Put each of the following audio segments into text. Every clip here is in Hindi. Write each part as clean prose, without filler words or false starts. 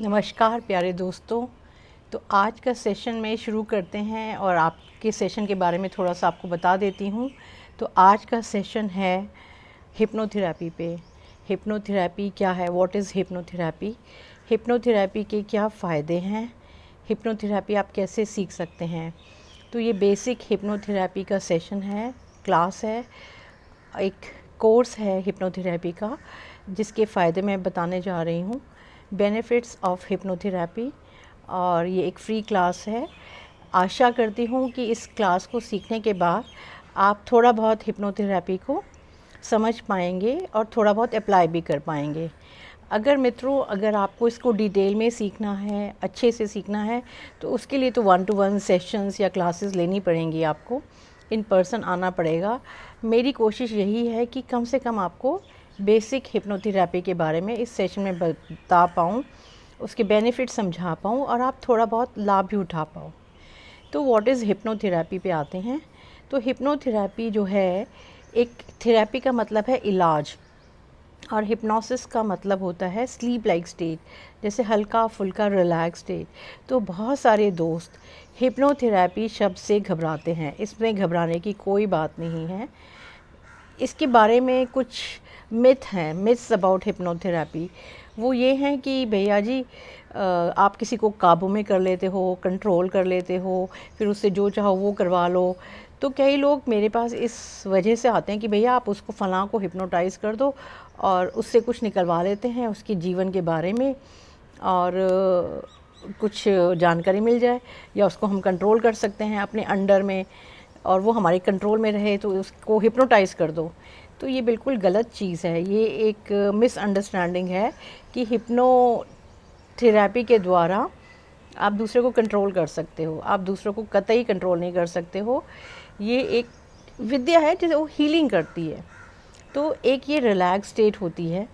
नमस्कार प्यारे दोस्तों। तो आज का सेशन में शुरू करते हैं और आपके सेशन के बारे में थोड़ा सा आपको बता देती हूँ। तो आज का सेशन है हिप्नोथेरेपी पे। हिप्नोथेरेपी क्या है, व्हाट इज़ हिप्नोथेरेपी, हिप्नोथेरेपी के क्या फ़ायदे हैं, हिप्नोथेरेपी आप कैसे सीख सकते हैं। तो ये बेसिक हिप्नोथेरेपी का सेशन है, क्लास है, एक कोर्स है हिप्नोथेरेपी का, जिसके फ़ायदे मैं बताने जा रही हूँ, बेनिफिट्स ऑफ हिप्नोथेरेपी। और ये एक फ्री क्लास है। आशा करती हूँ कि इस क्लास को सीखने के बाद आप थोड़ा बहुत हिप्नोथेरेपी को समझ पाएंगे और थोड़ा बहुत अप्लाई भी कर पाएंगे। अगर मित्रों, अगर आपको इसको डिटेल में सीखना है, अच्छे से सीखना है, तो उसके लिए तो 1-to-1 सेशंस या क्लासेस लेनी पड़ेंगी, आपको इन पर्सन आना पड़ेगा। मेरी कोशिश यही है कि कम से कम आपको बेसिक हिप्नोथेरेपी के बारे में इस सेशन में बता पाऊँ, उसके बेनिफिट समझा पाऊँ और आप थोड़ा बहुत लाभ भी उठा पाओ। तो व्हाट इज़ हिप्नोथेरेपी पे आते हैं। तो हिप्नोथेरेपी जो है, एक थेरेपी का मतलब है इलाज, और हिप्नोसिस का मतलब होता है स्लीप लाइक स्टेट, जैसे हल्का फुल्का रिलैक्स स्टेट। तो बहुत सारे दोस्त हिप्नोथेरेपी शब्द से घबराते हैं, इसमें घबराने की कोई बात नहीं है। इसके बारे में कुछ मिथ हैं, मिथ्स अबाउट हिप्नोथेरेपी। वो ये हैं कि भैया जी आप किसी को काबू में कर लेते हो, कंट्रोल कर लेते हो, फिर उससे जो चाहो वो करवा लो। तो कई लोग मेरे पास इस वजह से आते हैं कि भैया आप उसको फ़लाँ को हिप्नोटाइज़ कर दो और उससे कुछ निकलवा लेते हैं उसके जीवन के बारे में, और कुछ जानकारी मिल जाए, या उसको हम कंट्रोल कर सकते हैं अपने अंडर में और वो हमारे कंट्रोल में रहे, तो उसको हिप्नोटाइज़ कर दो। तो ये बिल्कुल गलत चीज़ है। ये एक मिसअंडरस्टैंडिंग है कि हिप्नोथेरेपी के द्वारा आप दूसरे को कंट्रोल कर सकते हो। आप दूसरों को कतई कंट्रोल नहीं कर सकते हो। ये एक विद्या है जिसे वो हीलिंग करती है। तो एक ये रिलैक्स स्टेट होती है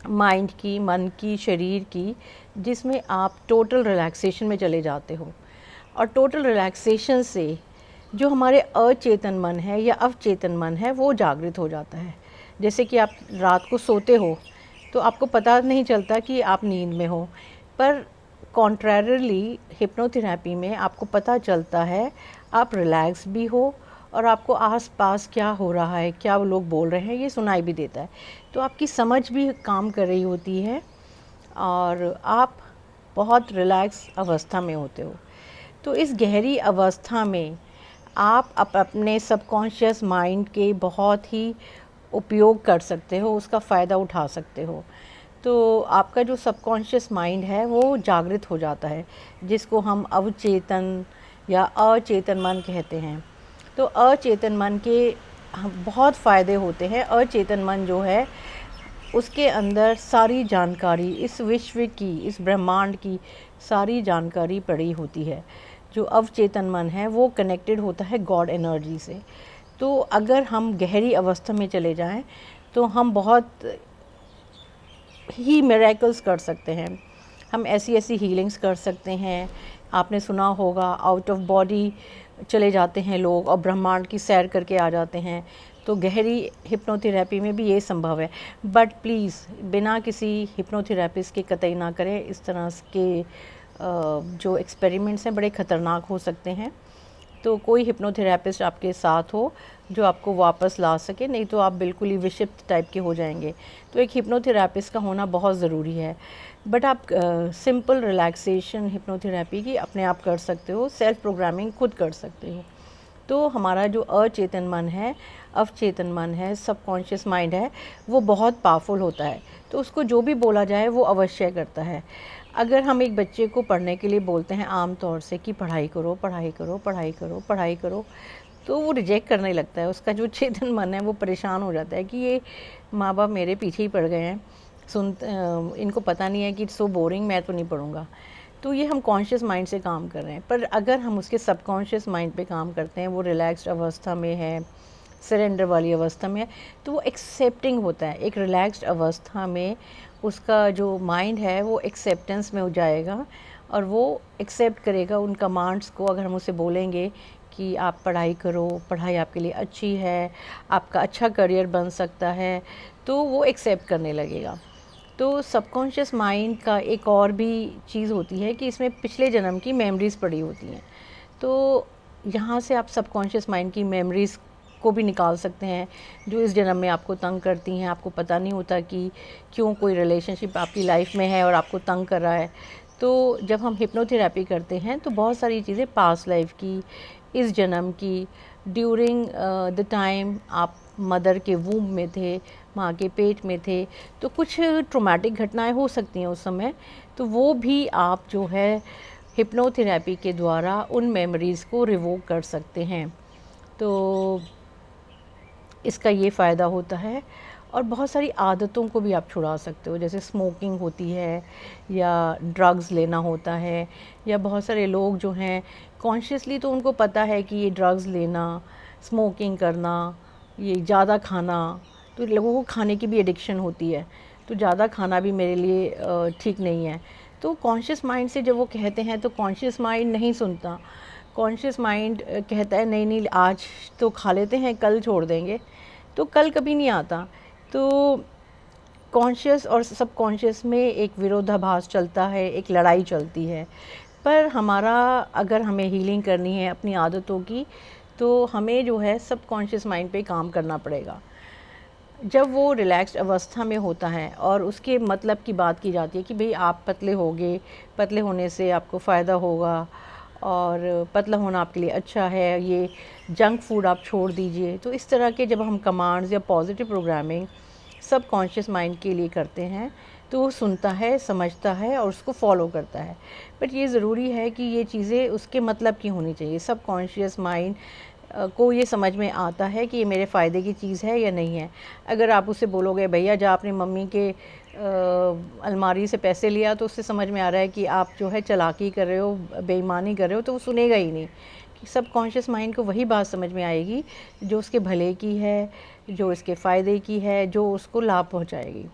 माइंड की, मन की, शरीर की, जिसमें आप टोटल रिलैक्सेशन में चले जाते हो। और टोटल रिलैक्सेशन से जो हमारे अचेतन मन है या अवचेतन मन है वो जागृत हो जाता है। जैसे कि आप रात को सोते हो तो आपको पता नहीं चलता कि आप नींद में हो, पर कॉन्ट्रैरिली हिप्नोथेरेपी में आपको पता चलता है, आप रिलैक्स भी हो और आपको आस-पास क्या हो रहा है, क्या वो लोग बोल रहे हैं, ये सुनाई भी देता है। तो आपकी समझ भी काम कर रही होती है और आप बहुत रिलैक्स अवस्था में होते हो। तो इस गहरी अवस्था में आप अपने सबकॉन्शियस माइंड के बहुत ही उपयोग कर सकते हो, उसका फ़ायदा उठा सकते हो। तो आपका जो सबकॉन्शियस माइंड है वो जागृत हो जाता है, जिसको हम अवचेतन या अचेतन मन कहते हैं। तो अचेतन मन के बहुत फ़ायदे होते हैं। अचेतन मन जो है उसके अंदर सारी जानकारी, इस विश्व की, इस ब्रह्मांड की सारी जानकारी पड़ी होती है। जो अवचेतन मन है वो कनेक्टेड होता है गॉड एनर्जी से। तो अगर हम गहरी अवस्था में चले जाएं तो हम बहुत ही मिरेकल्स कर सकते हैं। हम ऐसी ऐसी हीलिंग्स कर सकते हैं। आपने सुना होगा आउट ऑफ बॉडी चले जाते हैं लोग और ब्रह्मांड की सैर करके आ जाते हैं। तो गहरी हिप्नोथेरेपी में भी ये संभव है। बट प्लीज़ बिना किसी हिप्नोथेरेपिस्ट के कतई ना करें। इस तरह के जो एक्सपेरिमेंट्स हैं बड़े ख़तरनाक हो सकते हैं। तो कोई हिप्नोथेरेपिस्ट आपके साथ हो जो आपको वापस ला सके, नहीं तो आप बिल्कुल ही विक्षिप्त टाइप के हो जाएंगे। तो एक हिप्नोथेरेपिस्ट का होना बहुत ज़रूरी है। बट आप सिंपल रिलैक्सेशन हिप्नोथेरेपी की अपने आप कर सकते हो, सेल्फ प्रोग्रामिंग खुद कर सकते हो। तो हमारा जो अचेतन मन है, अवचेतन मन है, सबकॉन्शियस माइंड है, वो बहुत पावरफुल होता है। तो उसको जो भी बोला जाए वो अवश्य करता है। अगर हम एक बच्चे को पढ़ने के लिए बोलते हैं आम तौर से कि पढ़ाई करो, पढ़ाई करो, पढ़ाई करो, पढ़ाई करो, तो वो रिजेक्ट करने लगता है। उसका जो चेतन मन है वो परेशान हो जाता है कि ये माँ बाप मेरे पीछे ही पड़ गए हैं, इनको पता नहीं है कि इट्स सो बोरिंग, मैं तो नहीं पढ़ूँगा। तो ये हम कॉन्शियस माइंड से काम कर रहे हैं। पर अगर हम उसके सबकॉन्शियस माइंड पे काम करते हैं, वो रिलैक्स्ड अवस्था में है, सरेंडर वाली अवस्था में है, तो वो एक्सेप्टिंग होता है। एक रिलैक्स्ड अवस्था में उसका जो माइंड है वो एक्सेप्टेंस में हो जाएगा और वो एक्सेप्ट करेगा उन कमांड्स को। अगर हम उसे बोलेंगे कि आप पढ़ाई करो, पढ़ाई आपके लिए अच्छी है, आपका अच्छा करियर बन सकता है, तो वो एक्सेप्ट करने लगेगा। तो सबकॉन्शियस माइंड का एक और भी चीज़ होती है कि इसमें पिछले जन्म की मेमोरीज़ पड़ी होती हैं। तो यहाँ से आप सबकॉन्शियस माइंड की मेमोरीज़ को भी निकाल सकते हैं जो इस जन्म में आपको तंग करती हैं। आपको पता नहीं होता कि क्यों कोई रिलेशनशिप आपकी लाइफ में है और आपको तंग कर रहा है। तो जब हम हिप्नोथेरेपी करते हैं तो बहुत सारी चीज़ें पास्ट लाइफ की, इस जन्म की, ड्यूरिंग द टाइम आप मदर के वूम्ब में थे, माँ के पेट में थे, तो कुछ ट्रॉमेटिक घटनाएं हो सकती हैं उस समय, तो वो भी आप जो है हिप्नोथेरेपी के द्वारा उन मेमोरीज़ को रिवोक कर सकते हैं। तो इसका ये फ़ायदा होता है। और बहुत सारी आदतों को भी आप छुड़ा सकते हो, जैसे स्मोकिंग होती है या ड्रग्स लेना होता है, या बहुत सारे लोग जो हैं कॉन्शियसली तो उनको पता है कि ये ड्रग्स लेना, स्मोकिंग करना, ये ज़्यादा खाना, तो लोगों को खाने की भी एडिक्शन होती है, तो ज़्यादा खाना भी मेरे लिए ठीक नहीं है। तो कॉन्शियस माइंड से जब वो कहते हैं तो कॉन्शियस माइंड नहीं सुनता। कॉन्शियस माइंड कहता है नहीं नहीं आज तो खा लेते हैं, कल छोड़ देंगे, तो कल कभी नहीं आता। तो कॉन्शियस और सबकॉन्शियस में एक विरोधाभास चलता है, एक लड़ाई चलती है। पर हमारा अगर हमें हीलिंग करनी है अपनी आदतों की, तो हमें जो है सबकॉन्शियस माइंड पे काम करना पड़ेगा। जब वो रिलैक्स्ड अवस्था में होता है और उसके मतलब की बात की जाती है कि भाई आप पतले होगे, पतले होने से आपको फ़ायदा होगा और पतला होना आपके लिए अच्छा है, ये जंक फूड आप छोड़ दीजिए। तो इस तरह के जब हम कमांड्स या पॉजिटिव प्रोग्रामिंग सब कॉन्शियस माइंड के लिए करते हैं तो वो सुनता है, समझता है और उसको फॉलो करता है। बट ये ज़रूरी है कि ये चीज़ें उसके मतलब की होनी चाहिए। सब कॉन्शियस माइंड को ये समझ में आता है कि ये मेरे फ़ायदे की चीज़ है या नहीं है। अगर आप उससे बोलोगे भैया जा अपनी मम्मी के अलमारी से पैसे लिया, तो उससे समझ में आ रहा है कि आप जो है चालाकी कर रहे हो, बेईमानी कर रहे हो, तो वो सुनेगा ही नहीं। सब कॉन्शियस माइंड को वही बात समझ में आएगी जो उसके भले की है, जो इसके फ़ायदे की है, जो उसको लाभ पहुँचाएगी।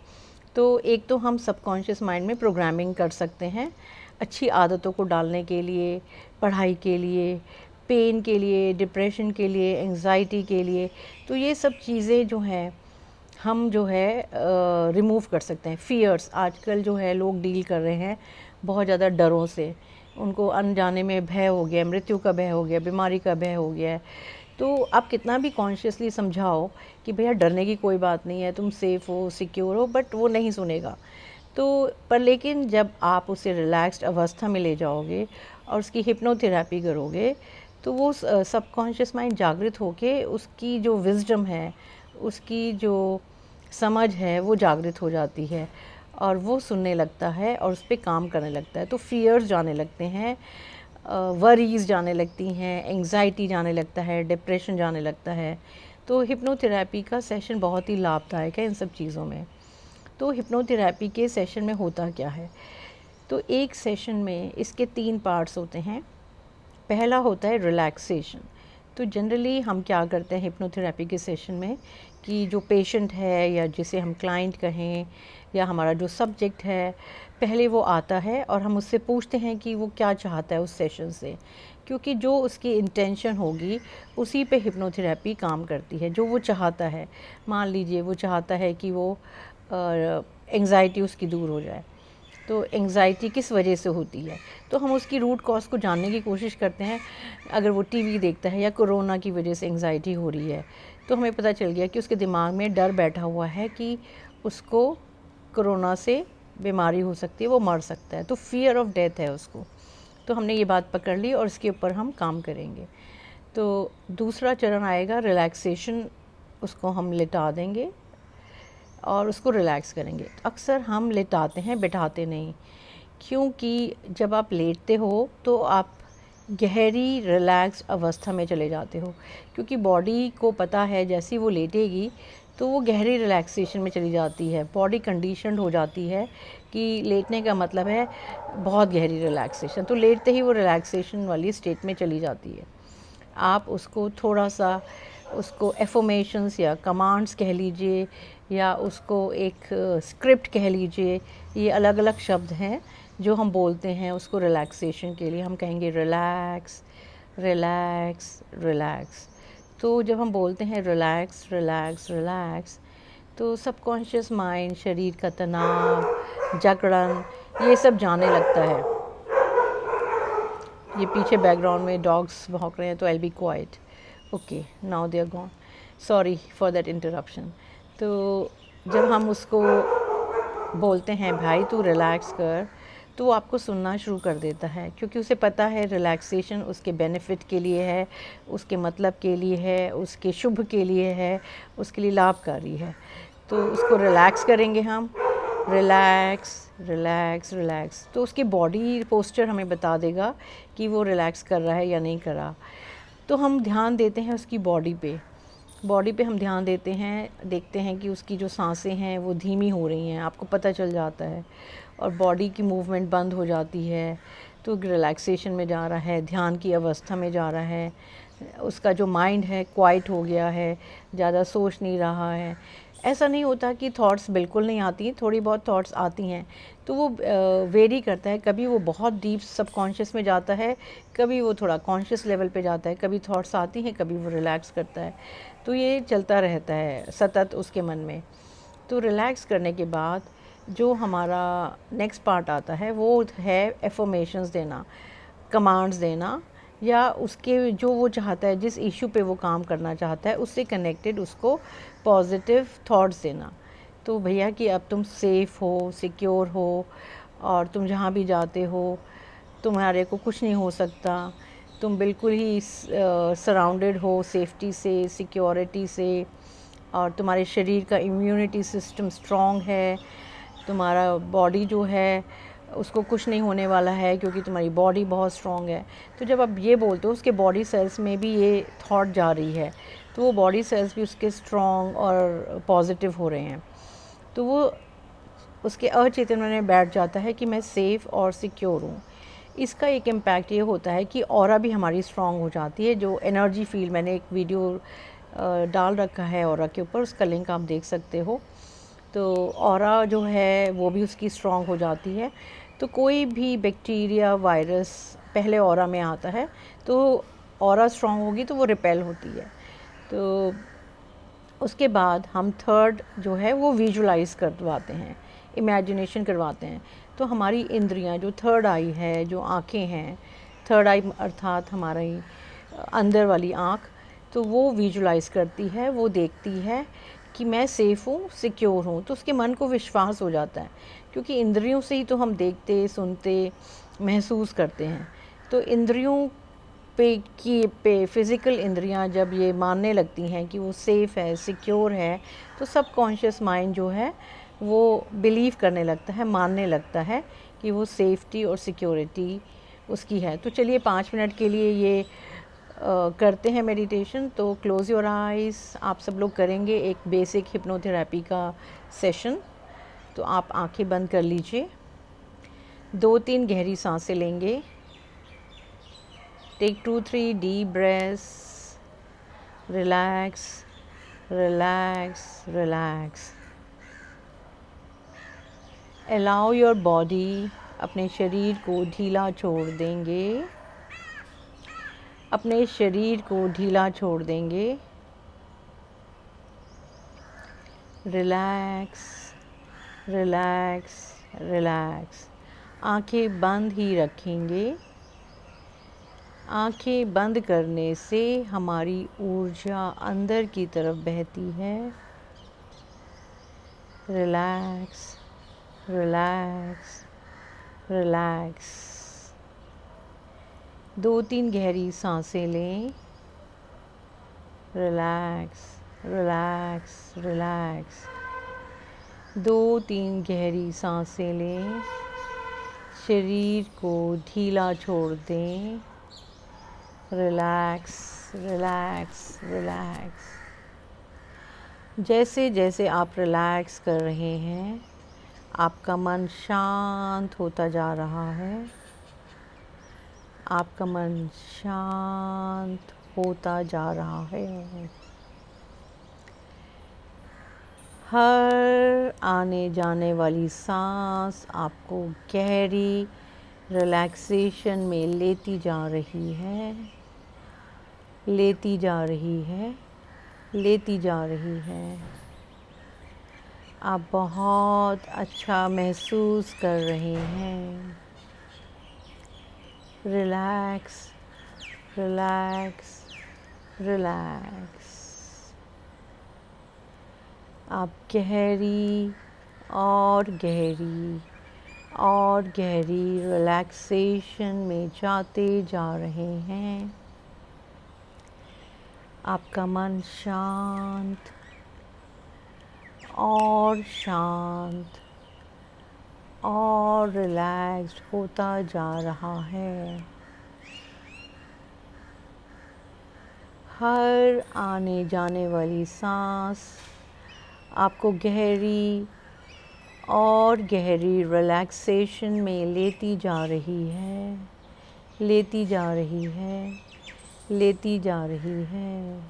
तो एक तो हम सबकॉन्शियस माइंड में प्रोग्रामिंग कर सकते हैं अच्छी आदतों को डालने के लिए, पढ़ाई के लिए, पेन के लिए, डिप्रेशन के लिए, एंजाइटी के लिए। तो ये सब चीज़ें जो हैं हम जो है रिमूव कर सकते हैं। फ़ियर्स आजकल जो है लोग डील कर रहे हैं बहुत ज़्यादा डरों से, उनको अनजाने में भय हो गया, मृत्यु का भय हो गया, बीमारी का भय हो गया है। तो आप कितना भी कॉन्शियसली समझाओ कि भैया डरने की कोई बात नहीं है, तुम सेफ़ हो, सिक्योर हो, बट वो नहीं सुनेगा। तो पर लेकिन जब आप उसे रिलैक्स्ड अवस्था में ले जाओगे और उसकी हिप्नोथेरेपी करोगे, तो वो सबकॉन्शियस माइंड जागृत होके उसकी जो विज़डम है, उसकी जो समझ है वो जागृत हो जाती है और वो सुनने लगता है और उस पे काम करने लगता है। तो फ़ियर्स जाने लगते हैं, वरीज़ जाने लगती हैं, एंग्ज़ायटी जाने लगता है, डिप्रेशन जाने लगता है। तो हिप्नोथेरेपी का सेशन बहुत ही लाभदायक है इन सब चीज़ों में। तो हिप्नोथेरेपी के सेशन में होता क्या है? तो एक सेशन में इसके 3 पार्ट्स होते हैं। पहला होता है रिलैक्सेशन। तो जनरली हम क्या करते हैं हिप्नोथेरेपी के सेशन में कि जो पेशेंट है या जिसे हम क्लाइंट कहें या हमारा जो सब्जेक्ट है, पहले वो आता है और हम उससे पूछते हैं कि वो क्या चाहता है उस सेशन से, क्योंकि जो उसकी इंटेंशन होगी उसी पे हिप्नोथेरेपी काम करती है। जो वो चाहता है, मान लीजिए वो चाहता है कि वो एंग्ज़ायटी उसकी दूर हो जाए, तो एंग्ज़ायटी किस वजह से होती है, तो हम उसकी रूट कॉज़ को जानने की कोशिश करते हैं। अगर वो टीवी देखता है या कोरोना की वजह से एंग्ज़ायटी हो रही है, तो हमें पता चल गया कि उसके दिमाग में डर बैठा हुआ है कि उसको कोरोना से बीमारी हो सकती है, वो मर सकता है, तो फ़ियर ऑफ डेथ है उसको। तो हमने ये बात पकड़ ली और इसके ऊपर हम काम करेंगे। तो दूसरा चरण आएगा रिलैक्सेशन, उसको हम लिटा देंगे और उसको रिलैक्स करेंगे। अक्सर हम लेटाते हैं, बिठाते नहीं, क्योंकि जब आप लेटते हो तो आप गहरी रिलैक्स अवस्था में चले जाते हो, क्योंकि बॉडी को पता है जैसी वो लेटेगी तो वो गहरी रिलैक्सेशन में चली जाती है। बॉडी कंडीशनड हो जाती है कि लेटने का मतलब है बहुत गहरी रिलैक्सेशन, तो लेटते ही वो रिलैक्सेशन वाली स्टेट में चली जाती है। आप उसको थोड़ा सा उसको एफर्मेशंस या कमांड्स कह लीजिए या उसको एक स्क्रिप्ट कह लीजिए, ये अलग अलग शब्द हैं जो हम बोलते हैं उसको रिलैक्सेशन के लिए। हम कहेंगे रिलैक्स रिलैक्स रिलैक्स। तो जब हम बोलते हैं रिलैक्स रिलैक्स रिलैक्स, तो सबकॉन्शियस माइंड, शरीर का तनाव, जकड़न, ये सब जाने लगता है। ये पीछे बैकग्राउंड में डॉग्स भौंक रहे हैं तो I be quiet. Okay, now they are gone, sorry for that interruption. तो जब हम उसको बोलते हैं भाई तू रिलैक्स कर, तो वो आपको सुनना शुरू कर देता है, क्योंकि उसे पता है रिलैक्सेशन उसके बेनिफिट के लिए है, उसके मतलब के लिए है, उसके शुभ के लिए है, उसके लिए लाभकारी है। तो उसको रिलैक्स करेंगे हम, रिलैक्स रिलैक्स रिलैक्स, तो उसकी बॉडी पोस्चर हमें बता देगा कि वो रिलैक्स कर रहा है या नहीं कर रहा। तो हम ध्यान देते हैं उसकी बॉडी पे हम ध्यान देते हैं, देखते हैं कि उसकी जो सांसें हैं वो धीमी हो रही हैं, आपको पता चल जाता है, और बॉडी की मूवमेंट बंद हो जाती है, तो रिलैक्सेशन में जा रहा है, ध्यान की अवस्था में जा रहा है। उसका जो माइंड है क्वाइट हो गया है, ज़्यादा सोच नहीं रहा है। ऐसा नहीं होता कि थॉट्स बिल्कुल नहीं आती, थोड़ी बहुत थॉट्स आती हैं, तो वो वेरी करता है, कभी वो बहुत डीप सबकॉन्शियस में जाता है, कभी वो थोड़ा कॉन्शियस लेवल पे जाता है, कभी थॉट्स आती हैं, कभी वो रिलैक्स करता है। तो ये चलता रहता है सतत उसके मन में। तो रिलैक्स करने के बाद जो हमारा नेक्स्ट पार्ट आता है वो है एफर्मेशंस देना, कमांड्स देना, या उसके जो वो चाहता है, जिस इशू पे वो काम करना चाहता है उससे कनेक्टेड उसको पॉजिटिव थॉट्स देना। तो भैया कि अब तुम सेफ़ हो, सिक्योर हो, और तुम जहाँ भी जाते हो तुम्हारे को कुछ नहीं हो सकता, तुम बिल्कुल ही सराउंडेड हो सेफ्टी से, सिक्योरिटी से, और तुम्हारे शरीर का इम्यूनिटी सिस्टम स्ट्रॉन्ग है, तुम्हारा बॉडी जो है उसको कुछ नहीं होने वाला है क्योंकि तुम्हारी बॉडी बहुत स्ट्रॉन्ग है। तो जब आप ये बोलते हो उसके बॉडी सेल्स में भी ये थॉट जा रही है, तो वो बॉडी सेल्स भी उसके स्ट्रॉन्ग और पॉजिटिव हो रहे हैं, तो वो उसके अचेतन में बैठ जाता है कि मैं सेफ़ और सिक्योर हूँ। इसका एक इम्पैक्ट ये होता है कि ऑरा भी हमारी स्ट्रॉन्ग हो जाती है। जो एनर्जी फील्ड, मैंने एक वीडियो डाल रखा है ऑरा के ऊपर, उसका लिंक आप देख सकते हो। तो ऑरा जो है वो भी उसकी स्ट्रॉन्ग हो जाती है। तो कोई भी बैक्टीरिया, वायरस पहले ऑरा में आता है, तो ऑरा स्ट्रॉन्ग होगी तो वो रिपेल होती है। तो उसके बाद हम थर्ड जो है वो विजुलाइज करवाते हैं, इमेजिनेशन करवाते हैं। तो हमारी इंद्रियां, जो थर्ड आई है, जो आँखें हैं, थर्ड आई अर्थात हमारी अंदर वाली आँख, तो वो विजुलाइज करती है, वो देखती है कि मैं सेफ़ हूँ, सिक्योर हूँ। तो उसके मन को विश्वास हो जाता है, क्योंकि इंद्रियों से ही तो हम देखते, सुनते, महसूस करते हैं। तो इंद्रियों पे फ़िज़िकल इंद्रियां जब ये मानने लगती हैं कि वो सेफ़ है, सिक्योर है, तो सबकॉन्शियस माइंड जो है वो बिलीव करने लगता है, मानने लगता है कि वो सेफ्टी और सिक्योरिटी उसकी है। तो चलिए 5 मिनट के लिए ये करते हैं मेडिटेशन। तो क्लोज़ योर आइज़, आप सब लोग करेंगे एक बेसिक हिप्नोथेरेपी का सेशन। तो आप आंखें बंद कर लीजिए, 2-3 गहरी सांसें लेंगे। Take 2-3 deep breaths. Relax, relax, relax. Allow your body, अपने शरीर को ढीला छोड़ देंगे, अपने शरीर को ढीला छोड़ देंगे। Relax, relax, relax. आंखें बंद ही रखेंगे। आंखें बंद करने से हमारी ऊर्जा अंदर की तरफ बहती है। Relax, relax, relax. 2-3 गहरी सांसें लें। Relax, relax, relax. 2-3 गहरी सांसें लें। शरीर को ढीला छोड़ दें। Relax, relax, relax. जैसे जैसे आप रिलैक्स कर रहे हैं, आपका मन शांत होता जा रहा है। आपका मन शांत होता जा रहा है। हर आने जाने वाली सांस आपको गहरी रिलैक्सेशन में लेती जा रही है, लेती जा रही है, लेती जा रही है। आप बहुत अच्छा महसूस कर रहे हैं। Relax, relax, relax. आप गहरी और गहरी और गहरी रिलैक्सेशन में जाते जा रहे हैं। आपका मन शांत और शांत और रिलैक्स्ड होता जा रहा है। हर आने जाने वाली सांस आपको गहरी और गहरी रिलैक्सेशन में लेती जा रही है, लेती जा रही है, लेती जा रही है।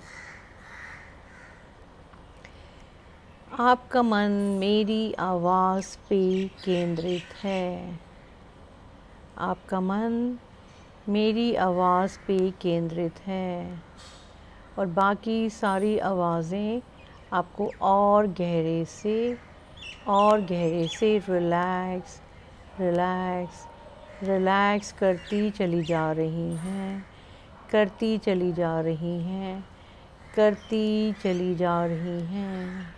आपका मन मेरी आवाज़ पे केंद्रित है। आपका मन मेरी आवाज़ पे केंद्रित है और बाकी सारी आवाज़ें आपको और गहरे से रिलैक्स, रिलैक्स, रिलैक्स करती चली जा रही हैं, करती चली जा रही हैं, करती चली जा रही हैं।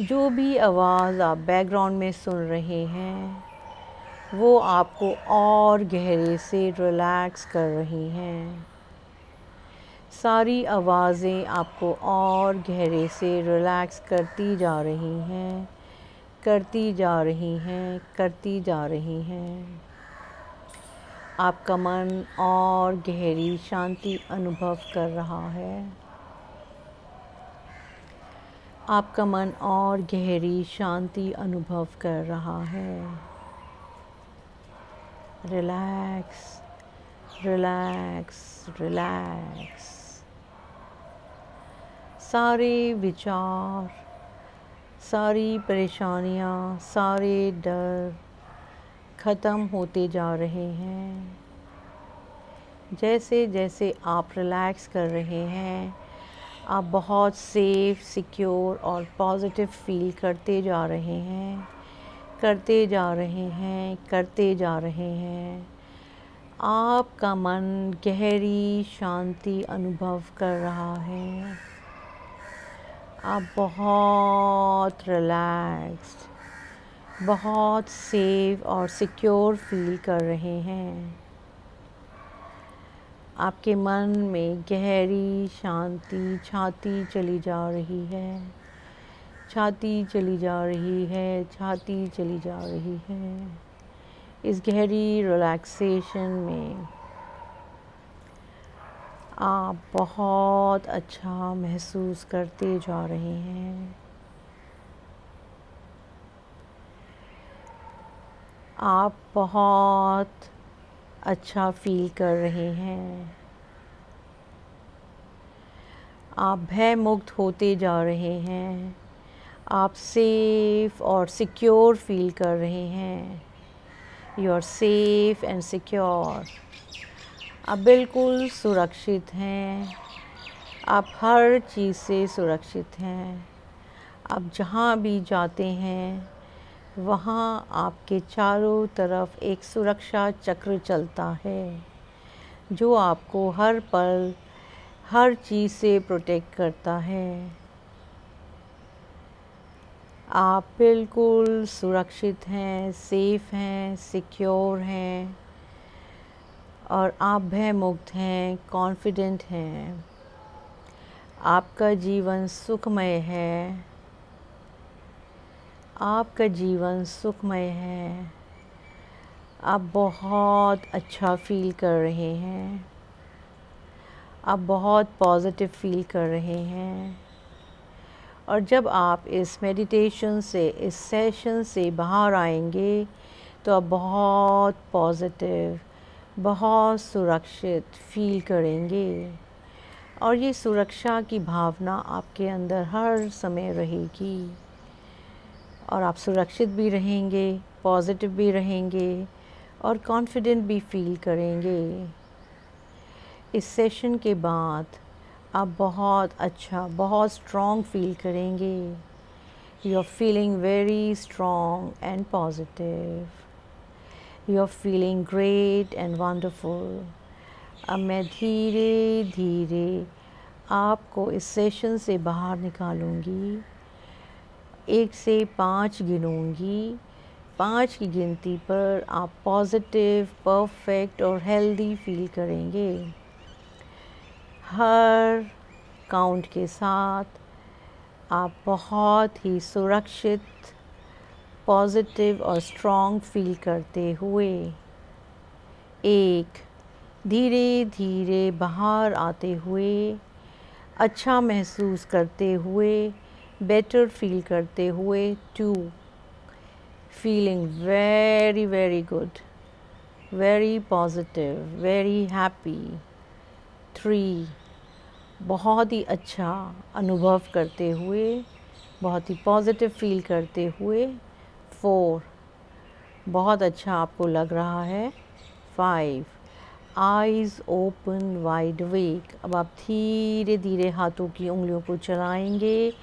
जो भी आवाज़ आप बैकग्राउंड में सुन रहे हैं वो आपको और गहरे से रिलैक्स कर रही हैं। सारी आवाज़ें आपको और गहरे से रिलैक्स करती जा रही हैं, करती जा रही हैं, करती जा रही हैं। आपका मन और गहरी शांति अनुभव कर रहा है। आपका मन और गहरी शांति अनुभव कर रहा है। Relax, relax, relax. सारे विचार, सारी परेशानियाँ, सारे डर ख़त्म होते जा रहे हैं। जैसे जैसे आप रिलैक्स कर रहे हैं आप बहुत सेफ़, सिक्योर और पॉजिटिव फ़ील करते जा रहे हैं, करते जा रहे हैं, करते जा रहे हैं। आपका मन गहरी शांति अनुभव कर रहा है। आप बहुत रिलैक्स्ड, बहुत सेफ और सिक्योर फ़ील कर रहे हैं। आपके मन में गहरी शांति छाती चली जा रही है, छाती चली जा रही है, छाती चली जा रही है। इस गहरी रिलैक्सेशन में आप बहुत अच्छा महसूस करते जा रहे हैं। आप बहुत अच्छा फ़ील कर रहे हैं। आप भय मुक्त होते जा रहे हैं। आप सेफ़ और सिक्योर फ़ील कर रहे हैं। You are safe and secure. आप बिल्कुल सुरक्षित हैं। आप हर चीज़ से सुरक्षित हैं। आप जहाँ भी जाते हैं वहाँ आपके चारों तरफ एक सुरक्षा चक्र चलता है जो आपको हर पल हर चीज़ से प्रोटेक्ट करता है। आप बिल्कुल सुरक्षित हैं, सेफ़ हैं, सिक्योर हैं और आप भय मुक्त हैं, कॉन्फिडेंट हैं। आपका जीवन सुखमय है। आपका जीवन सुखमय है। आप बहुत अच्छा फ़ील कर रहे हैं। आप बहुत पॉजिटिव फ़ील कर रहे हैं और जब आप इस मेडिटेशन से, इस सेशन से बाहर आएंगे तो आप बहुत पॉजिटिव, बहुत सुरक्षित फ़ील करेंगे और ये सुरक्षा की भावना आपके अंदर हर समय रहेगी और आप सुरक्षित भी रहेंगे, पॉजिटिव भी रहेंगे और कॉन्फिडेंट भी फ़ील करेंगे। इस सेशन के बाद आप बहुत अच्छा, बहुत स्ट्रॉन्ग फील करेंगे। You are feeling very strong and positive. You are feeling great and wonderful. अब मैं धीरे धीरे आपको इस सेशन से बाहर निकालूंगी। 1 से 5 गिनूंगी। 5 की गिनती पर आप पॉजिटिव, परफेक्ट और हेल्दी फील करेंगे। हर काउंट के साथ आप बहुत ही सुरक्षित, पॉजिटिव और स्ट्रॉन्ग फील करते हुए 1, धीरे धीरे बाहर आते हुए, अच्छा महसूस करते हुए, बेटर फील करते हुए 2, feeling very very good, very positive, very happy 3, बहुत ही अच्छा अनुभव करते हुए, बहुत ही पॉजिटिव फील करते हुए 4, बहुत अच्छा आपको लग रहा है 5, आइज़ ओपन वाइड अवेक। अब आप धीरे धीरे हाथों की उंगलियों को चलाएंगे,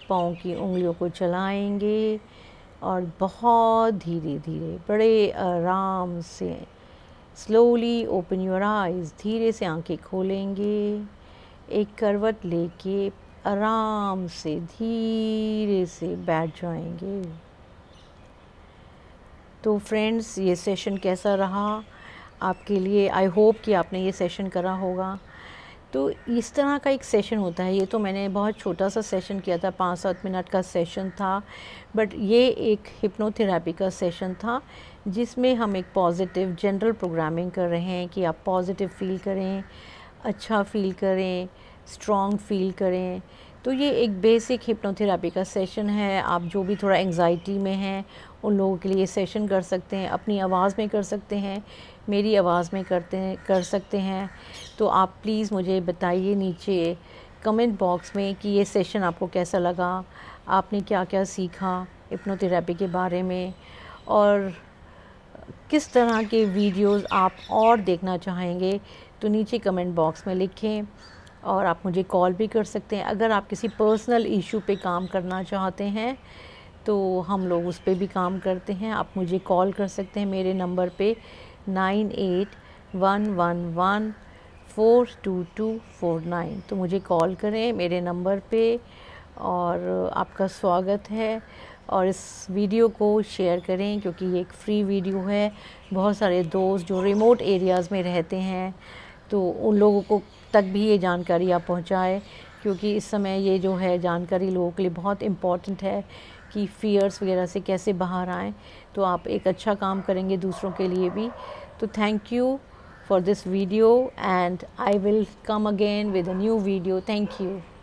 पाँव की उंगलियों को चलाएंगे और बहुत धीरे धीरे, बड़े आराम से स्लोली ओपन योर आइज़, धीरे से आंखें खोलेंगे। एक करवट लेके आराम से धीरे से बैठ जाएंगे। तो फ्रेंड्स, ये सेशन कैसा रहा आपके लिए? आई होप कि आपने ये सेशन करा होगा। तो इस तरह का एक सेशन होता है। ये तो मैंने बहुत छोटा सा सेशन किया था, 5-7 मिनट का सेशन था, बट ये एक हिप्नोथेरेपी का सेशन था जिसमें हम एक पॉजिटिव जनरल प्रोग्रामिंग कर रहे हैं कि आप पॉजिटिव फील करें, अच्छा फील करें, स्ट्रॉन्ग फील करें। तो ये एक बेसिक हिप्नोथेरेपी का सेशन है। आप जो भी थोड़ा एंग्जाइटी में हैं उन लोगों के लिए सेशन कर सकते हैं, अपनी आवाज़ में कर सकते हैं, मेरी आवाज़ में कर सकते हैं। तो आप प्लीज़ मुझे बताइए नीचे कमेंट बॉक्स में कि ये सेशन आपको कैसा लगा, आपने क्या क्या सीखा हिप्नोथेरेपी के बारे में, और किस तरह के वीडियोस आप और देखना चाहेंगे। तो नीचे कमेंट बॉक्स में लिखें। और आप मुझे कॉल भी कर सकते हैं अगर आप किसी पर्सनल इशू पे काम करना चाहते हैं, तो हम लोग उस पे भी काम करते हैं। आप मुझे कॉल कर सकते हैं मेरे नंबर पे 9811142249। तो मुझे कॉल करें मेरे नंबर पे। और आपका स्वागत है। और इस वीडियो को शेयर करें क्योंकि ये एक फ्री वीडियो है। बहुत सारे दोस्त जो रिमोट एरियाज़ में रहते हैं तो उन लोगों को तक भी ये जानकारी आप पहुँचाएँ, क्योंकि इस समय ये जो है जानकारी लोगों के लिए बहुत इम्पॉर्टेंट है कि फ़ियर्स वगैरह से कैसे बाहर आएँ। तो आप एक अच्छा काम करेंगे दूसरों के लिए भी। तो thank you for this video and I will come again with a new video. Thank you.